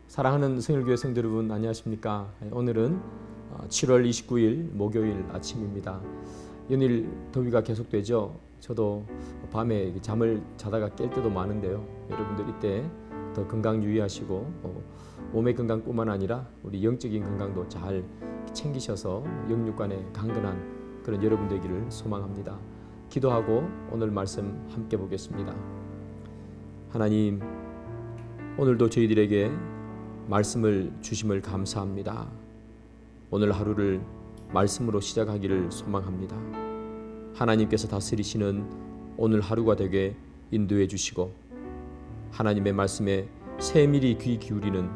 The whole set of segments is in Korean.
사랑하는 성일교회 성도 여러분, 안녕하십니까? 오늘은 7월 29일 목요일 아침입니다. 연일 더위가 계속되죠. 저도 밤에 잠을 자다가 깰 때도 많은데요. 여러분들 이때 더 건강 유의하시고 몸의 건강뿐만 아니라 우리 영적인 건강도 잘 챙기셔서 영육간에 강건한 그런 여러분 되기를 소망합니다. 기도하고 오늘 말씀 함께 보겠습니다. 하나님, 오늘도 저희들에게 말씀을 주심을 감사합니다. 오늘 하루를 말씀으로 시작하기를 소망합니다. 하나님께서 다스리시는 오늘 하루가 되게 인도해 주시고 하나님의 말씀에 세밀히 귀 기울이는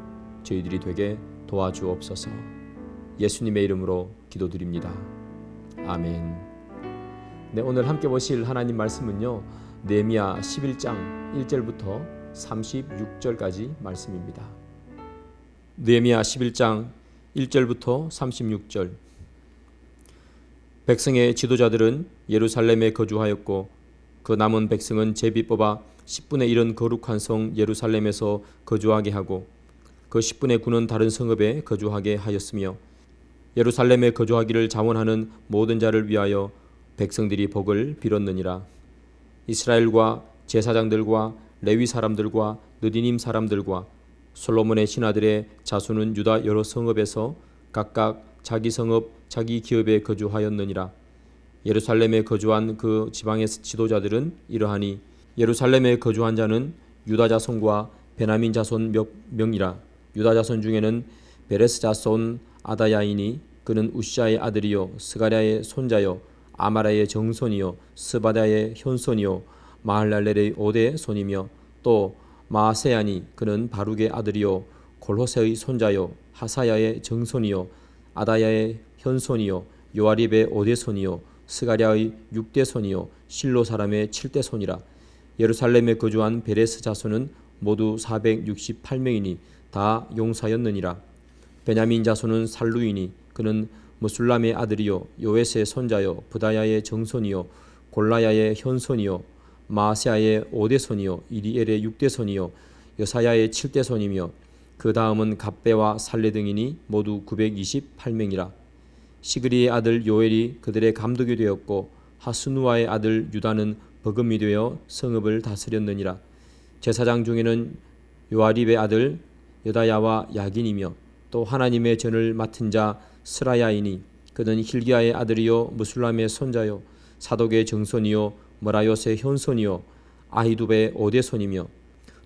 저희들이 되게 도와주옵소서. 예수님의 이름으로 기도드립니다. 아멘. 네, 오늘 함께 보실 하나님 말씀은요, 느헤미야 11장 1절부터 36절까지 말씀입니다. 느헤미야 11장 1절부터 36절. 백성의 지도자들은 예루살렘에 거주하였고 그 남은 백성은 제비 뽑아 10분의 1은 거룩한 성 예루살렘에서 거주하게 하고 그 10분의 9는 다른 성읍에 거주하게 하였으며 예루살렘에 거주하기를 자원하는 모든 자를 위하여 백성들이 복을 빌었느니라. 이스라엘과 제사장들과 레위 사람들과 느디님 사람들과 솔로몬의 신하들의 자손은 유다 여러 성읍에서 각각 자기 성읍 자기 기업에 거주하였느니라. 예루살렘에 거주한 그 지방의 지도자들은 이러하니 예루살렘에 거주한 자는 유다 자손과 베냐민 자손 몇 명이라. 유다 자손 중에는 베레스 자손 아다야이니 그는 우시아의 아들이요 스가랴의 손자요 아마라의 정손이요 스바다의 현손이요 마할랄렐의 오대 손이며 또 마세야니 그는 바룩의 아들이요 골호세의 손자요 하사야의 정손이요 아다야의 현손이요 요아립의 오대손이요 스가랴의 육대손이요 실로 사람의 칠대손이라. 예루살렘에 거주한 베레스 자손은 모두 468명이니 다 용사였느니라. 베냐민 자손은 살루이니 그는 무술람의 아들이요 요에스의 손자요 부다야의 정손이요 골라야의 현손이요 마세야의 5대손이요 이리엘의 6대손이요 여사야의 7대손이며 그 다음은 갑배와 살레 등이니 모두 928명이라. 시그리의 아들 요엘이 그들의 감독이 되었고 하스누아의 아들 유다는 버금이 되어 성읍을 다스렸느니라. 제사장 중에는 요아립의 아들 여다야와 야긴이며 또 하나님의 전을 맡은 자 스라야이니 그는 힐기야의 아들이요 무술람의 손자요 사독의 정손이요 머라요스의 현손이요 아히두베의 5대손이며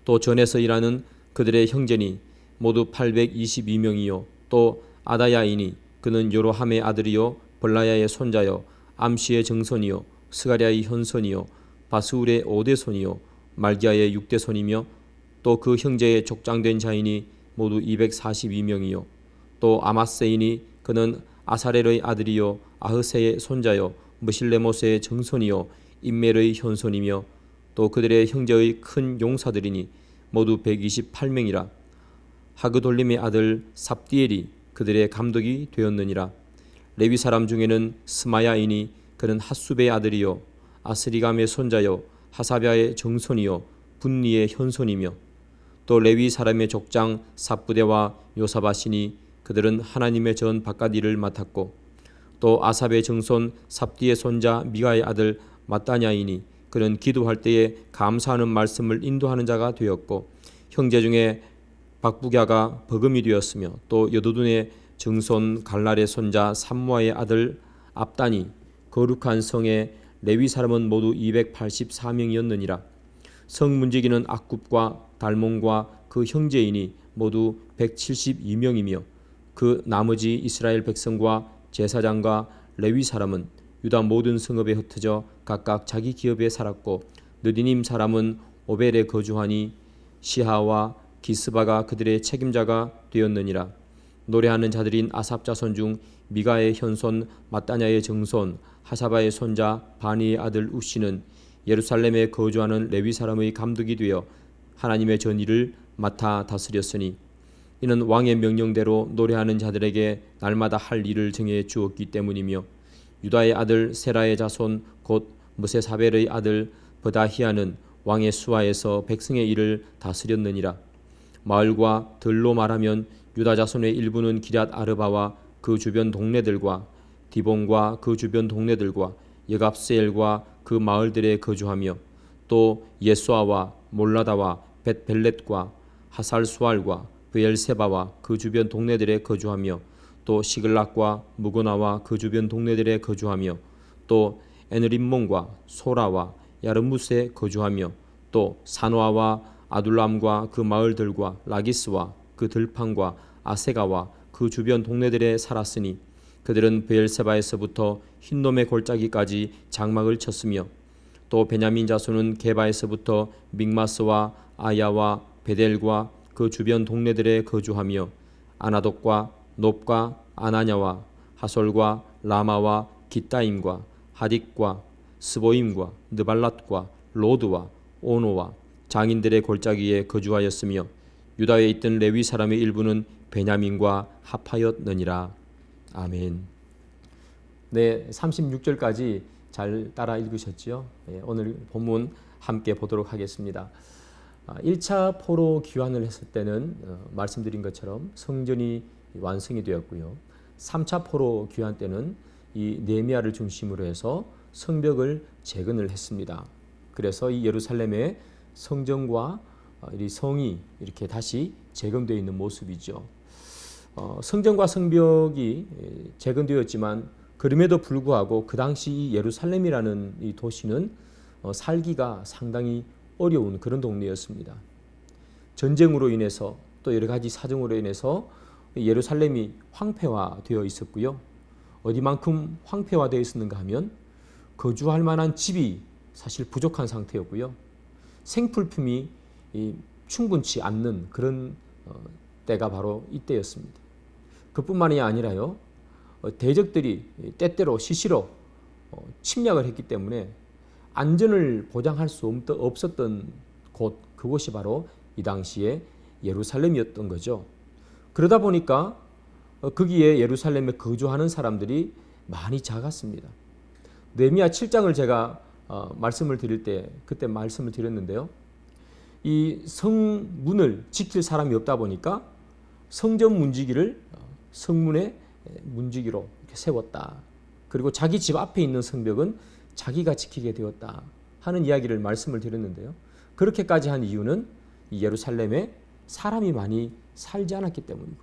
또 전에서 일하는 그들의 형제니 모두 822명이요 또 아다야이니 그는 요로함의 아들이요 벌라야의 손자요 암시의 정손이요 스가랴의 현손이요 바스울의 5대손이요 말기야의 6대손이며 또 그 형제의 족장된 자이니 모두 242명이요 또 아마세이니 그는 아사렐의 아들이요 아흐세의 손자요 무실레모스의 정손이요 임멜의 현손이며 또 그들의 형제의 큰 용사들이니 모두 128명이라. 하그돌림의 아들 삽디엘이 그들의 감독이 되었느니라. 레위 사람 중에는 스마야이니 그는 핫수베의 아들이요 아스리감의 손자요 하사랴의 정손이요 분리의 현손이며 또 레위 사람의 족장 삽부대와 요사바시니 그들은 하나님의 전 바깥 일을 맡았고 또 아삽의 정손 삽디의 손자 미가의 아들 마따냐이니 그는 기도할 때에 감사하는 말씀을 인도하는 자가 되었고 형제 중에 박부갸가 버금이 되었으며 또 여도둔의 정손 갈랄의 손자 삼무아의 아들 압단이 거룩한 성의 레위 사람은 모두 284명이었느니라. 성 문지기는 악굽과 달몬과 그 형제이니 모두 172명이며 그 나머지 이스라엘 백성과 제사장과 레위 사람은 유다 모든 성읍에 흩어져 각각 자기 기업에 살았고 느디님 사람은 오벨에 거주하니 시하와 기스바가 그들의 책임자가 되었느니라. 노래하는 자들인 아삽 자손 중 미가의 현손 마따냐의 정손 하사바의 손자 바니의 아들 우시는 예루살렘에 거주하는 레위 사람의 감독이 되어 하나님의 전일을 맡아 다스렸으니 이는 왕의 명령대로 노래하는 자들에게 날마다 할 일을 정해 주었기 때문이며 유다의 아들 세라의 자손 곧 무세사벨의 아들 버다히아는 왕의 수하에서 백성의 일을 다스렸느니라. 마을과 들로 말하면 유다 자손의 일부는 기럇 아르바와 그 주변 동네들과 디본과 그 주변 동네들과 여갑세엘과 그 마을들에 거주하며 또 예수아와 몰라다와 벳벨렛과 하살수알과 브엘세바와 그 주변 동네들에 거주하며 또 시글락과 무고나와 그 주변 동네들에 거주하며 또 에느림몬과 소라와 야르무스에 거주하며 또 산화와 아둘람과 그 마을들과 라기스와 그 들판과 아세가와 그 주변 동네들에 살았으니 그들은 브엘세바에서부터 흰놈의 골짜기까지 장막을 쳤으며 또 베냐민 자손은 게바에서부터 믹마스와 아야와 베델과 그 주변 동네들에 거주하며 아나독과 놉과 아나냐와 하솔과 라마와 기타임과 하딕과 스보임과 느발랏과 로드와 오노와 장인들의 골짜기에 거주하였으며 유다에 있던 레위 사람의 일부는 베냐민과 합하였느니라. 아멘. 네, 36절까지 잘 따라 읽으셨죠? 오늘 본문 함께 보도록 하겠습니다. 1차 포로 귀환을 했을 때는 말씀드린 것처럼 성전이 완성이 되었고요. 3차 포로 귀환 때는 이 느헤미야를 중심으로 해서 성벽을 재건을 했습니다. 그래서 이 예루살렘의 성전과 이 성이 이렇게 다시 재건되어 있는 모습이죠. 성전과 성벽이 재건되었지만 그럼에도 불구하고 그 당시 예루살렘이라는 이 도시는 살기가 상당히 어려운 그런 동네였습니다. 전쟁으로 인해서 또 여러 가지 사정으로 인해서 예루살렘이 황폐화되어 있었고요. 어디만큼 황폐화되어 있었는가 하면 거주할 만한 집이 사실 부족한 상태였고요. 생필품이 충분치 않는 그런 때가 바로 이때였습니다. 그뿐만이 아니라요. 대적들이 때때로 시시로 침략을 했기 때문에 안전을 보장할 수 없었던 곳, 그곳이 바로 이 당시에 예루살렘이었던 거죠. 그러다 보니까 거기에 예루살렘에 거주하는 사람들이 많이 작았습니다. 느헤미야 7장을 제가 말씀을 드릴 때 그때 말씀을 드렸는데요. 이 성문을 지킬 사람이 없다 보니까 성전 문지기를 성문의 문지기로 이렇게 세웠다. 그리고 자기 집 앞에 있는 성벽은 자기가 지키게 되었다 하는 이야기를 말씀을 드렸는데요. 그렇게까지 한 이유는 이 예루살렘에 사람이 많이 살지 않았기 때문이고,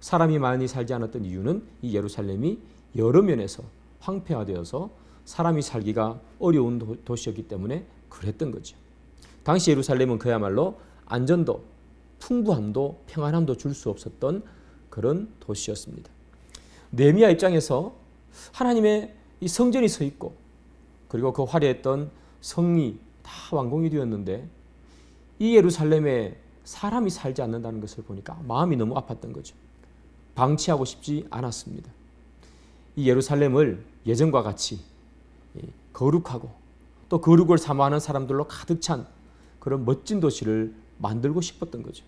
사람이 많이 살지 않았던 이유는 이 예루살렘이 여러 면에서 황폐화되어서 사람이 살기가 어려운 도시였기 때문에 그랬던 거죠. 당시 예루살렘은 그야말로 안전도, 풍부함도, 평안함도 줄 수 없었던 그런 도시였습니다. 느헤미야 입장에서 하나님의 이 성전이 서 있고 그리고 그 화려했던 성이 다 완공이 되었는데 이 예루살렘에 사람이 살지 않는다는 것을 보니까 마음이 너무 아팠던 거죠. 방치하고 싶지 않았습니다. 이 예루살렘을 예전과 같이 거룩하고 또 거룩을 사모하는 사람들로 가득 찬 그런 멋진 도시를 만들고 싶었던 거죠.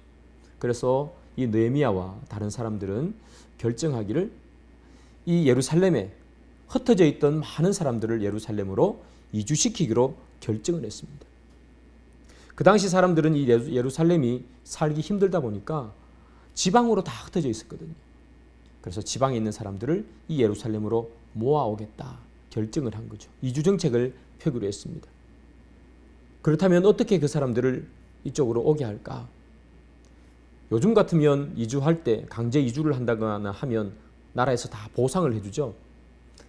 그래서 이 느헤미야와 다른 사람들은 결정하기를 이 예루살렘에 흩어져 있던 많은 사람들을 예루살렘으로 이주시키기로 결정을 했습니다. 그 당시 사람들은 이 예루살렘이 살기 힘들다 보니까 지방으로 다 흩어져 있었거든요. 그래서 지방에 있는 사람들을 이 예루살렘으로 모아오겠다 결정을 한 거죠. 이주 정책을 펴기로 했습니다. 그렇다면 어떻게 그 사람들을 이쪽으로 오게 할까? 요즘 같으면 이주할 때 강제 이주를 한다거나 하면 나라에서 다 보상을 해주죠.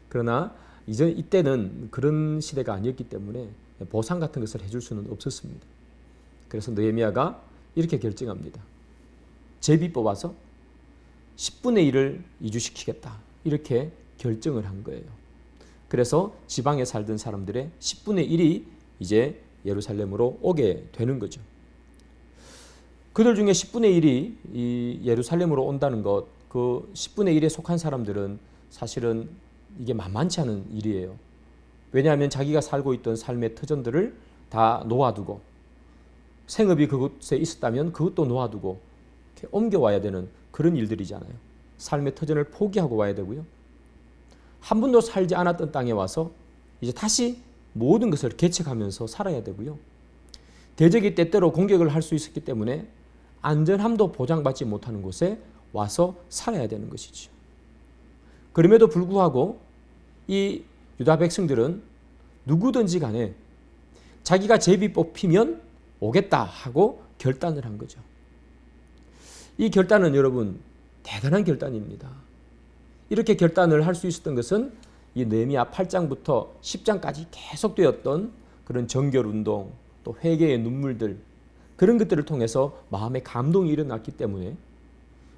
그러나 이때는 그런 시대가 아니었기 때문에 보상 같은 것을 해줄 수는 없었습니다. 그래서 느헤미야가 이렇게 결정합니다. 제비 뽑아서 10분의 1을 이주시키겠다. 이렇게 결정을 한 거예요. 그래서 지방에 살던 사람들의 10분의 1이 이제 예루살렘으로 오게 되는 거죠. 그들 중에 10분의 1이 이 예루살렘으로 온다는 것, 그 10분의 1에 속한 사람들은 사실은 이게 만만치 않은 일이에요. 왜냐하면 자기가 살고 있던 삶의 터전들을 다 놓아두고 생업이 그곳에 있었다면 그것도 놓아두고 이렇게 옮겨와야 되는 그런 일들이잖아요. 삶의 터전을 포기하고 와야 되고요. 한 번도 살지 않았던 땅에 와서 이제 다시 모든 것을 개척하면서 살아야 되고요. 대적이 때때로 공격을 할 수 있었기 때문에 안전함도 보장받지 못하는 곳에 와서 살아야 되는 것이죠. 그럼에도 불구하고 이 유다 백성들은 누구든지 간에 자기가 제비 뽑히면 오겠다 하고 결단을 한 거죠. 이 결단은 여러분 대단한 결단입니다. 이렇게 결단을 할 수 있었던 것은 이 느헤미야 8장부터 10장까지 계속되었던 그런 정결운동, 또 회개의 눈물들, 그런 것들을 통해서 마음의 감동이 일어났기 때문에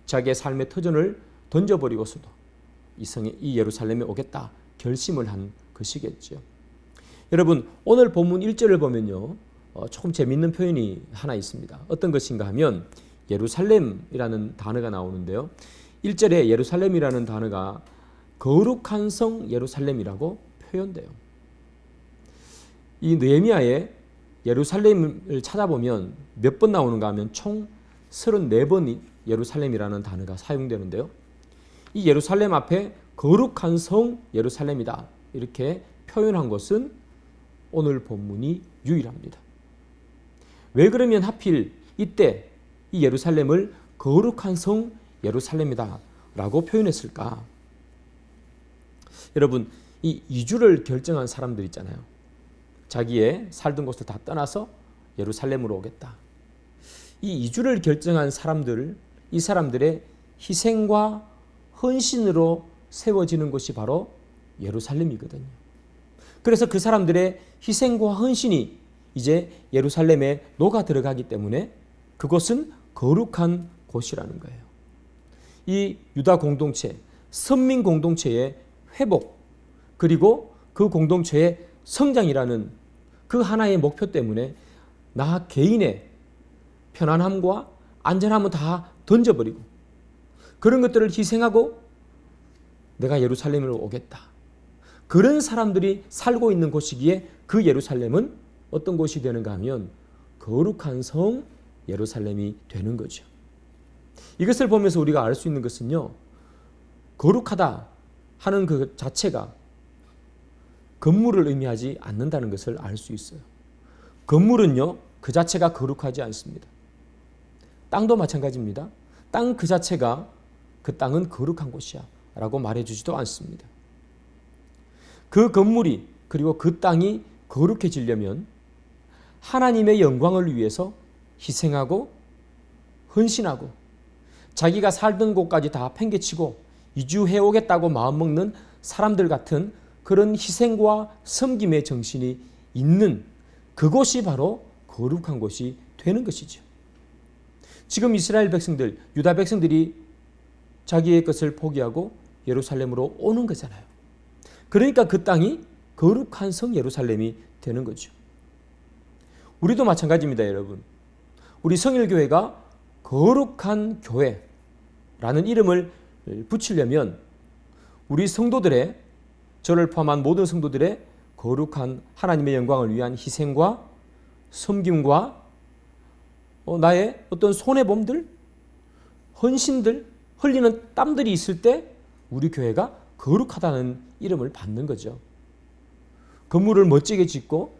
자기의 삶의 터전을 던져버리고서도 이 예루살렘에 오겠다 결심을 한 것이겠죠. 여러분, 오늘 본문 1절을 보면요, 조금 재미있는 표현이 하나 있습니다. 어떤 것인가 하면 예루살렘이라는 단어가 나오는데요, 1절에 예루살렘이라는 단어가 거룩한 성 예루살렘이라고 표현돼요. 이 느헤미야의 예루살렘을 찾아보면 몇 번 나오는가 하면 총 34번이 예루살렘이라는 단어가 사용되는데요, 이 예루살렘 앞에 거룩한 성 예루살렘이다 이렇게 표현한 것은 오늘 본문이 유일합니다. 왜 그러면 하필 이때 이 예루살렘을 거룩한 성 예루살렘이다 라고 표현했을까? 여러분, 이 이주를 결정한 사람들 있잖아요. 자기의 살던 곳을 다 떠나서 예루살렘으로 오겠다. 이 이주를 결정한 사람들, 이 사람들의 희생과 헌신으로 세워지는 곳이 바로 예루살렘이거든요. 그래서 그 사람들의 희생과 헌신이 이제 예루살렘에 녹아 들어가기 때문에 그곳은 거룩한 곳이라는 거예요. 이 유다 공동체, 선민 공동체의 회복, 그리고 그 공동체의 성장이라는 그 하나의 목표 때문에 나 개인의 편안함과 안전함은 다 던져버리고 그런 것들을 희생하고 내가 예루살렘으로 오겠다. 그런 사람들이 살고 있는 곳이기에 그 예루살렘은 어떤 곳이 되는가 하면 거룩한 성 예루살렘이 되는 거죠. 이것을 보면서 우리가 알 수 있는 것은요, 거룩하다 하는 그 자체가 건물을 의미하지 않는다는 것을 알 수 있어요. 건물은요, 그 자체가 거룩하지 않습니다. 땅도 마찬가지입니다. 땅 그 자체가 그 땅은 거룩한 곳이야 라고 말해주지도 않습니다. 그 건물이 그리고 그 땅이 거룩해지려면 하나님의 영광을 위해서 희생하고 헌신하고 자기가 살던 곳까지 다 팽개치고 이주해 오겠다고 마음먹는 사람들 같은 그런 희생과 섬김의 정신이 있는 그곳이 바로 거룩한 곳이 되는 것이죠. 지금 이스라엘 백성들, 유다 백성들이 자기의 것을 포기하고 예루살렘으로 오는 거잖아요. 그러니까 그 땅이 거룩한 성 예루살렘이 되는 거죠. 우리도 마찬가지입니다, 여러분. 우리 성일교회가 거룩한 교회라는 이름을 붙이려면 우리 성도들의, 저를 포함한 모든 성도들의 거룩한 하나님의 영광을 위한 희생과 섬김과 나의 어떤 손해범들, 헌신들, 흘리는 땀들이 있을 때 우리 교회가 거룩하다는 이름을 받는 거죠. 건물을 멋지게 짓고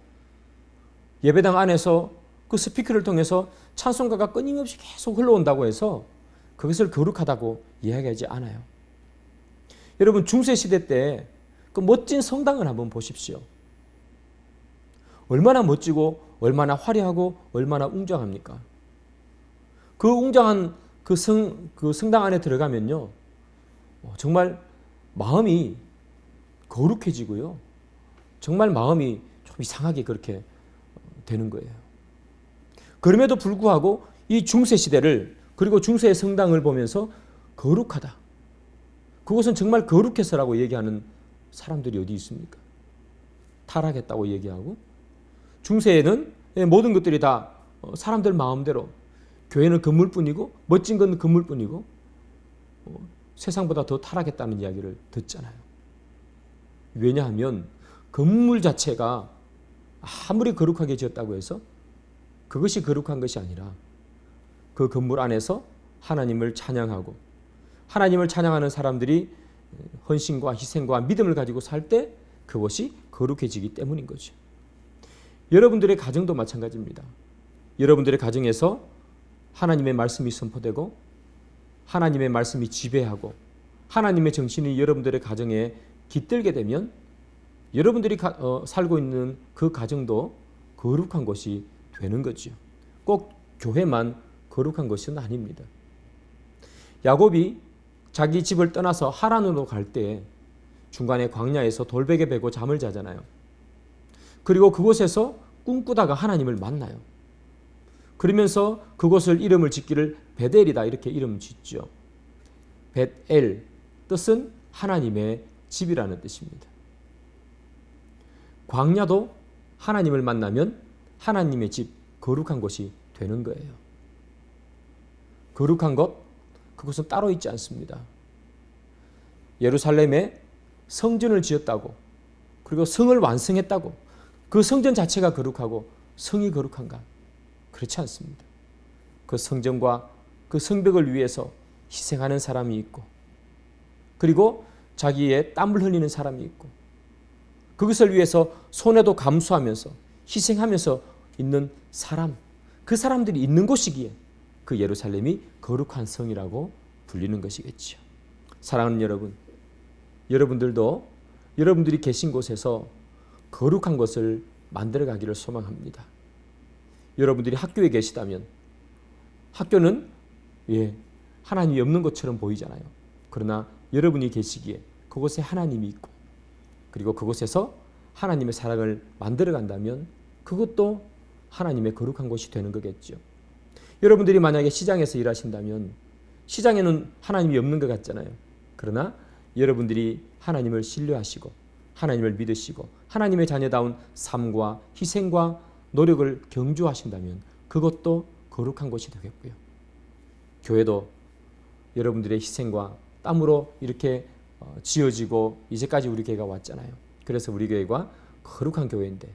예배당 안에서 그 스피커를 통해서 찬송가가 끊임없이 계속 흘러온다고 해서 그것을 거룩하다고 이야기하지 않아요. 여러분, 중세시대 때 그 멋진 성당을 한번 보십시오. 얼마나 멋지고 얼마나 화려하고 얼마나 웅장합니까? 그 웅장한 그 성당 안에 들어가면요, 정말 마음이 거룩해지고요, 정말 마음이 좀 이상하게 그렇게 되는 거예요. 그럼에도 불구하고 이 중세시대를, 그리고 중세의 성당을 보면서 거룩하다, 그것은 정말 거룩해서라고 얘기하는 사람들이 어디 있습니까? 타락했다고 얘기하고, 중세에는 모든 것들이 다 사람들 마음대로, 교회는 건물뿐이고 멋진 건 건물뿐이고 세상보다 더 타락했다는 이야기를 듣잖아요. 왜냐하면 건물 자체가 아무리 거룩하게 지었다고 해서 그것이 거룩한 것이 아니라 그 건물 안에서 하나님을 찬양하고 하나님을 찬양하는 사람들이 헌신과 희생과 믿음을 가지고 살 때 그것이 거룩해지기 때문인 거죠. 여러분들의 가정도 마찬가지입니다. 여러분들의 가정에서 하나님의 말씀이 선포되고 하나님의 말씀이 지배하고 하나님의 정신이 여러분들의 가정에 깃들게 되면 여러분들이 살고 있는 그 가정도 거룩한 곳이 되는 거죠. 꼭 교회만 거룩한 것은 아닙니다. 야곱이 자기 집을 떠나서 하란으로 갈 때 중간에 광야에서 돌베개 베고 잠을 자잖아요. 그리고 그곳에서 꿈꾸다가 하나님을 만나요. 그러면서 그곳을 이름을 짓기를 베델이다 이렇게 이름 짓죠. 벳엘 뜻은 하나님의 집이라는 뜻입니다. 광야도 하나님을 만나면 하나님의 집, 거룩한 곳이 되는 거예요. 거룩한 것, 그것은 따로 있지 않습니다. 예루살렘에 성전을 지었다고, 그리고 성을 완성했다고, 그 성전 자체가 거룩하고 성이 거룩한가? 그렇지 않습니다. 그 성전과 그 성벽을 위해서 희생하는 사람이 있고, 그리고 자기의 땀을 흘리는 사람이 있고, 그것을 위해서 손해도 감수하면서 희생하면서 있는 사람, 그 사람들이 있는 곳이기에 그 예루살렘이 거룩한 성이라고 불리는 것이겠죠. 사랑하는 여러분, 여러분들도 여러분들이 계신 곳에서 거룩한 것을 만들어가기를 소망합니다. 여러분들이 학교에 계시다면 학교는 하나님이 없는 것처럼 보이잖아요. 그러나 여러분이 계시기에 그곳에 하나님이 있고, 그리고 그곳에서 하나님의 사랑을 만들어간다면 그것도 하나님의 거룩한 곳이 되는 거겠죠. 여러분들이 만약에 시장에서 일하신다면 시장에는 하나님이 없는 것 같잖아요. 그러나 여러분들이 하나님을 신뢰하시고 하나님을 믿으시고 하나님의 자녀다운 삶과 희생과 노력을 경주하신다면 그것도 거룩한 곳이 되겠고요. 교회도 여러분들의 희생과 땀으로 이렇게 지어지고 이제까지 우리 교회가 왔잖아요. 그래서 우리 교회가 거룩한 교회인데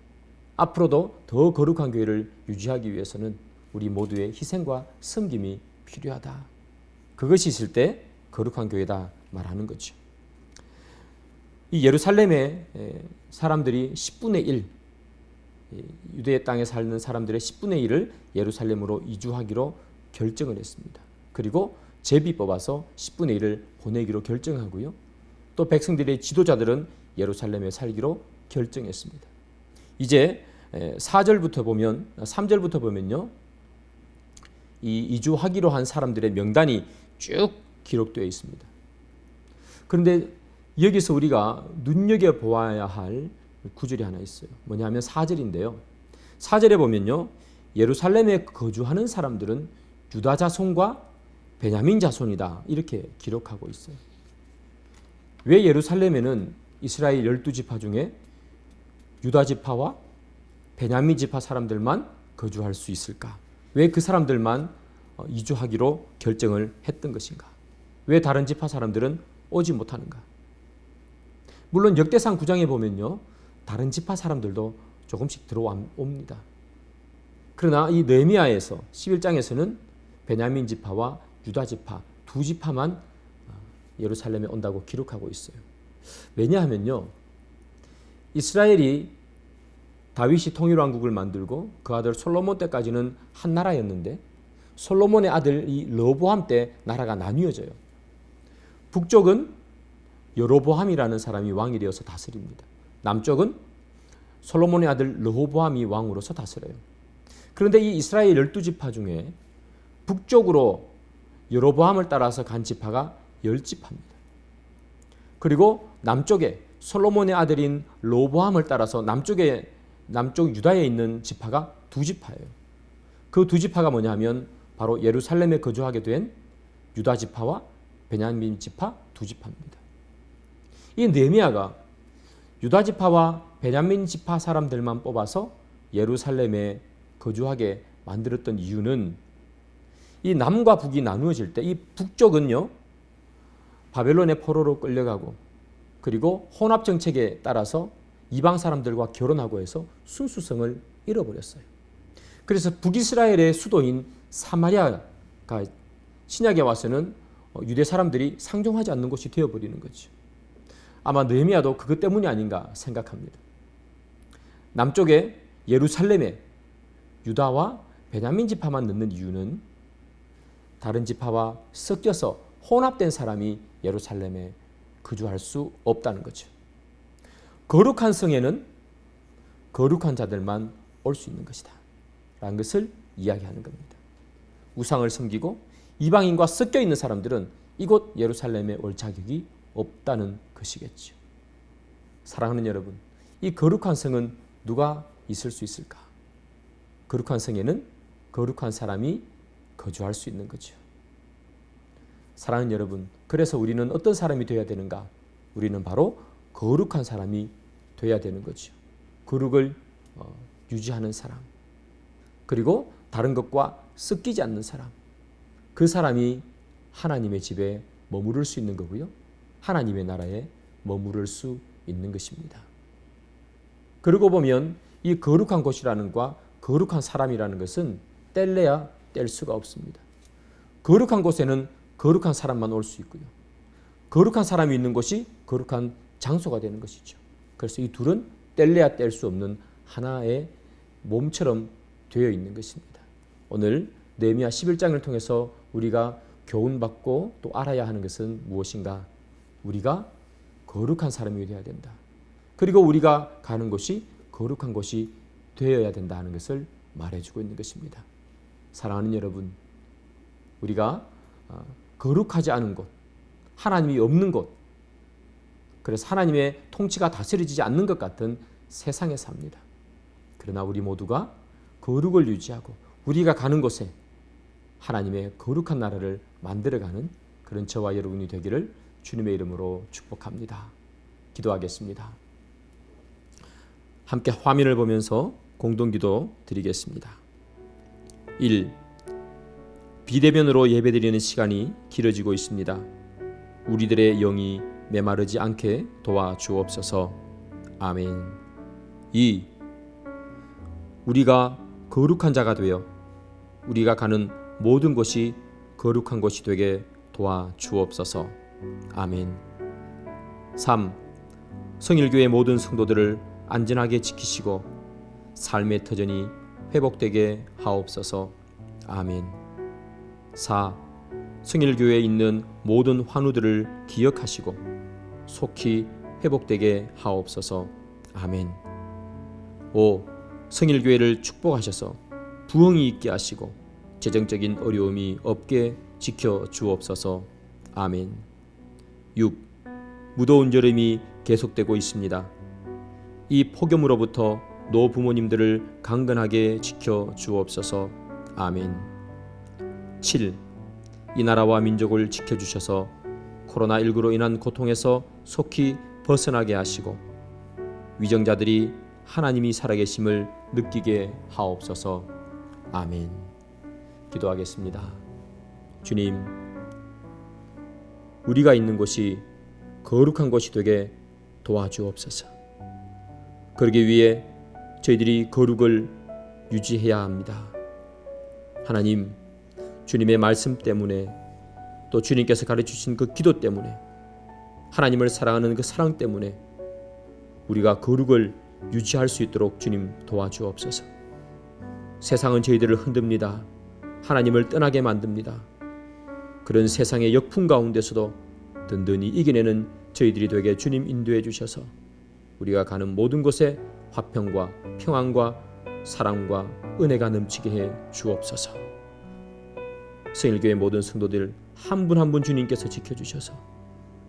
앞으로도 더 거룩한 교회를 유지하기 위해서는 우리 모두의 희생과 섬김이 필요하다. 그것이 있을 때 거룩한 교회다 말하는 거죠. 이 예루살렘의 사람들이 10분의 1, 유대 땅에 사는 사람들의 10분의 1을 예루살렘으로 이주하기로 결정을 했습니다. 그리고 제비 뽑아서 10분의 1을 보내기로 결정하고요. 또 백성들의 지도자들은 예루살렘에 살기로 결정했습니다. 이제 4절부터 보면 3절부터 보면요. 이 이주하기로 한 사람들의 명단이 쭉 기록되어 있습니다. 그런데 여기서 우리가 눈여겨보아야 할 구절이 하나 있어요. 뭐냐면 4절인데요. 4절에 보면요. 예루살렘에 거주하는 사람들은 유다 자손과 베냐민 자손이다 이렇게 기록하고 있어요. 왜 예루살렘에는 이스라엘 12지파 중에 유다 지파와 베냐민 지파 사람들만 거주할 수 있을까? 왜 그 사람들만 이주하기로 결정을 했던 것인가? 왜 다른 지파 사람들은 오지 못하는가? 물론 역대상 9장에 보면요. 다른 지파 사람들도 조금씩 들어옵니다. 그러나 이 느헤미야에서 11장에서는 베냐민 지파와 유다 지파 두 지파만 예루살렘에 온다고 기록하고 있어요. 왜냐하면요. 이스라엘이 다윗이 통일왕국을 만들고 그 아들 솔로몬 때까지는 한 나라였는데 솔로몬의 아들 이 르호보암 때 나라가 나뉘어져요. 북쪽은 여로보암이라는 사람이 왕이 되어서 다스립니다. 남쪽은 솔로몬의 아들 르호보암이 왕으로서 다스려요. 그런데 이 이스라엘 12지파 중에 북쪽으로 여로보암을 따라서 간 지파가 10지파입니다. 그리고 남쪽에 솔로몬의 아들인 르호보암을 따라서 남쪽 유다에 있는 지파가 2지파예요. 그 2지파가 뭐냐면 바로 예루살렘에 거주하게 된 유다 지파와 베냐민 지파 2지파입니다. 이 느헤미야가 유다 지파와 베냐민 지파 사람들만 뽑아서 예루살렘에 거주하게 만들었던 이유는 이 남과 북이 나누어질 때 이 북쪽은요 바벨론의 포로로 끌려가고 그리고 혼합 정책에 따라서 이방 사람들과 결혼하고 해서 순수성을 잃어버렸어요. 그래서 북이스라엘의 수도인 사마리아가 신약에 와서는 유대 사람들이 상종하지 않는 곳이 되어버리는 거죠. 아마 느헤미야도 그것 때문이 아닌가 생각합니다. 남쪽에 예루살렘에 유다와 베냐민 지파만 넣는 이유는 다른 지파와 섞여서 혼합된 사람이 예루살렘에 거주할 수 없다는 거죠. 거룩한 성에는 거룩한 자들만 올 수 있는 것이다 라는 것을 이야기하는 겁니다. 우상을 섬기고 이방인과 섞여 있는 사람들은 이곳 예루살렘에 올 자격이 없다는 것이겠죠. 사랑하는 여러분, 이 거룩한 성은 누가 있을 수 있을까? 거룩한 성에는 거룩한 사람이 거주할 수 있는 거죠. 사랑하는 여러분, 그래서 우리는 어떤 사람이 되어야 되는가? 우리는 바로 거룩한 사람이 되어야 되는 거죠. 거룩을 유지하는 사람, 그리고 다른 것과 섞이지 않는 사람, 그 사람이 하나님의 집에 머무를 수 있는 거고요. 하나님의 나라에 머무를 수 있는 것입니다. 그러고 보면 이 거룩한 곳이라는 것과 거룩한 사람이라는 것은 뗄래야 뗄 수가 없습니다. 거룩한 곳에는 거룩한 사람만 올 수 있고요. 거룩한 사람이 있는 곳이 거룩한 장소가 되는 것이죠. 그래서 이 둘은 뗄래야 뗄 수 없는 하나의 몸처럼 되어 있는 것입니다. 오늘 느헤미야 11장을 통해서 우리가 교훈받고 또 알아야 하는 것은 무엇인가? 우리가 거룩한 사람이 되어야 된다. 그리고 우리가 가는 곳이 거룩한 곳이 되어야 된다 하는 것을 말해주고 있는 것입니다. 사랑하는 여러분, 우리가 거룩하지 않은 곳, 하나님이 없는 곳, 그래서 하나님의 통치가 다스려지지 않는 것 같은 세상에 삽니다. 그러나 우리 모두가 거룩을 유지하고 우리가 가는 곳에 하나님의 거룩한 나라를 만들어가는 그런 저와 여러분이 되기를 주님의 이름으로 축복합니다. 기도하겠습니다. 함께 화면을 보면서 공동기도 드리겠습니다. 1. 비대면으로 예배드리는 시간이 길어지고 있습니다. 우리들의 영이 메마르지 않게 도와주옵소서. 아멘. 2. 우리가 거룩한 자가 되어 우리가 가는 모든 곳이 거룩한 곳이 되게 도와주옵소서. 아멘. 3. 성일교회 모든 성도들을 안전하게 지키시고 삶의 터전이 회복되게 하옵소서. 아멘. 4. 성일교회에 있는 모든 환우들을 기억하시고 속히 회복되게 하옵소서. 아멘. 5. 성일교회를 축복하셔서 부흥이 있게 하시고 재정적인 어려움이 없게 지켜주옵소서. 아멘. 6. 무더운 여름이 계속되고 있습니다. 이 폭염으로부터 노부모님들을 강건하게 지켜주옵소서. 아멘. 7. 이 나라와 민족을 지켜주셔서 코로나19로 인한 고통에서 속히 벗어나게 하시고 위정자들이 하나님이 살아계심을 느끼게 하옵소서. 아멘. 기도하겠습니다. 주님, 우리가 있는 곳이 거룩한 곳이 되게 도와주옵소서. 그러기 위해 저희들이 거룩을 유지해야 합니다. 하나님, 주님의 말씀 때문에 또 주님께서 가르쳐주신 그 기도 때문에 하나님을 사랑하는 그 사랑 때문에 우리가 거룩을 유지할 수 있도록 주님 도와주옵소서. 세상은 저희들을 흔듭니다. 하나님을 떠나게 만듭니다. 그런 세상의 역풍 가운데서도 든든히 이겨내는 저희들이 되게 주님 인도해 주셔서 우리가 가는 모든 곳에 화평과 평안과 사랑과 은혜가 넘치게 해 주옵소서. 성일교회 모든 성도들 한 분 한 분 주님께서 지켜주셔서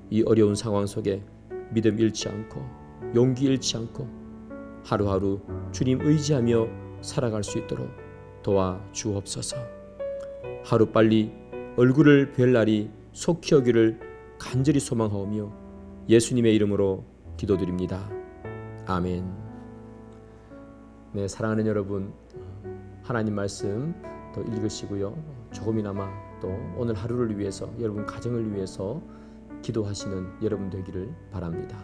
이 어려운 상황 속에 믿음 잃지 않고 용기 잃지 않고 하루하루 주님 의지하며 살아갈 수 있도록 도와주옵소서. 하루빨리 얼굴을 뵐 날이 속히 오기를 간절히 소망하오며 예수님의 이름으로 기도드립니다. 아멘. 네, 사랑하는 여러분, 하나님 말씀 더 읽으시고요. 조금이나마 또 오늘 하루를 위해서 여러분 가정을 위해서 기도하시는 여러분 되기를 바랍니다.